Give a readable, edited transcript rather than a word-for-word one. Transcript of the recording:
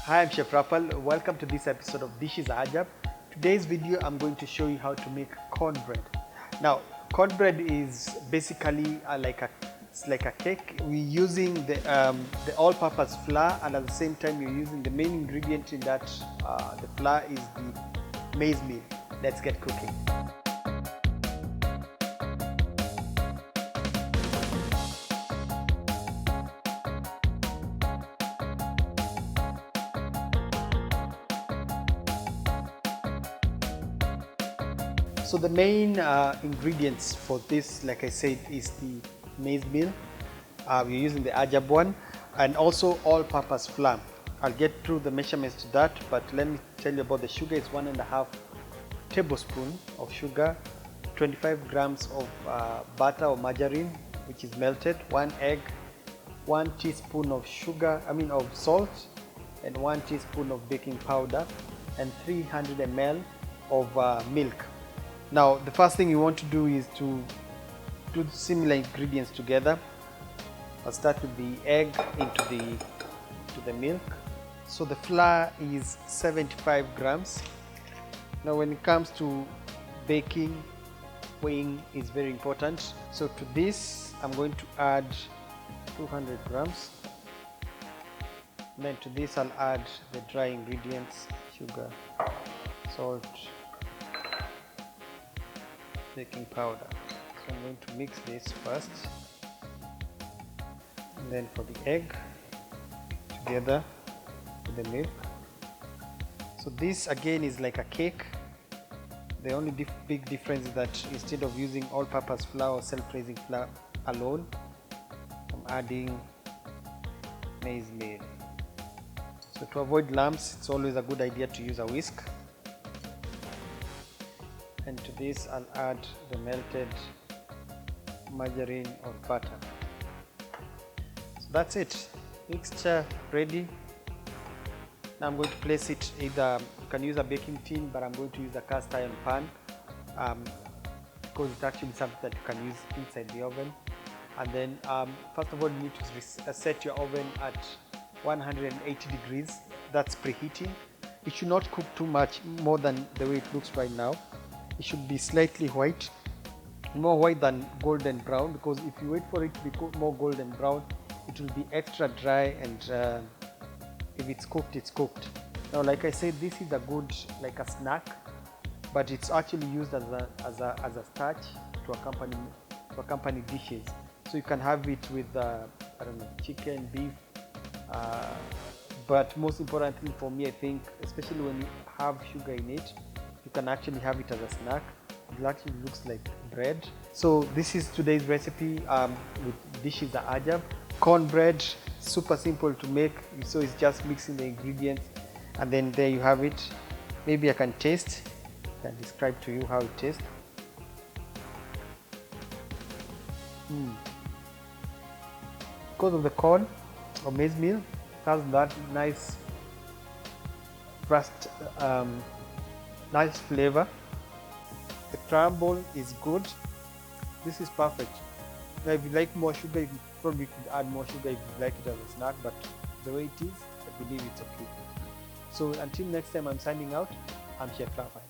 Hi, I'm Chef Raphael. Welcome to this episode of Dishes Ajab. Today's video, I'm going to show you how to make cornbread. Now, cornbread is basically like a cake. We're using the all-purpose flour, and at the same time, you're using the main ingredient in that the flour is the maize meal. Let's get cooking. So the main ingredients for this, like I said, is the maize meal. We're using the Ajab one, and also all-purpose flour. I'll get through the measurements to that, but let me tell you about the sugar. It's 1.5 tablespoon of sugar, 25 grams of butter or margarine, which is melted, 1 egg, 1 teaspoon of salt, and 1 teaspoon of baking powder, and 300 ml of milk. Now, the first thing you want to do is to do similar ingredients together. I'll start with the egg into the milk. So the flour is 75 grams. Now, when it comes to baking, weighing is very important. So to this, I'm going to add 200 grams. Then to this, I'll add the dry ingredients: sugar, salt, baking powder. So I'm going to mix this first, and then for the egg together with the milk. So this again is like a cake. The only big difference is that instead of using all-purpose flour or self-raising flour alone, I'm adding maize meal. So to avoid lumps, it's always a good idea to use a whisk. And to this, I'll add the melted margarine or butter. So that's it. Mixture ready. Now I'm going to place it either, you can use a baking tin, but I'm going to use a cast iron pan because it's actually something that you can use inside the oven. And then first of all, you need to set your oven at 180 degrees. That's preheating. It should not cook too much more than the way it looks right now. It should be slightly white, more white than golden brown, because if you wait for it to be more golden brown, it will be extra dry, and if it's cooked, it's cooked. Now, like I said, this is a good, like a snack, but it's actually used as a starch to accompany dishes. So you can have it with I don't know, chicken, beef, but most importantly for me, I think, especially when you have sugar in it, you can actually have it as a snack. It actually looks like bread. So this is today's recipe with Dishes Ajab. Cornbread, super simple to make. So it's just mixing the ingredients, and then there you have it. Maybe I can taste. I can describe to you how it tastes. Because of the corn or maize meal, it has that nice crust. Nice flavor. The crumble is good. This is perfect. Now, if you like more sugar, you probably could add more sugar if you like it as a snack, but the way it is, I believe it's okay. So until next time, I'm signing out. I'm Chef Raphael.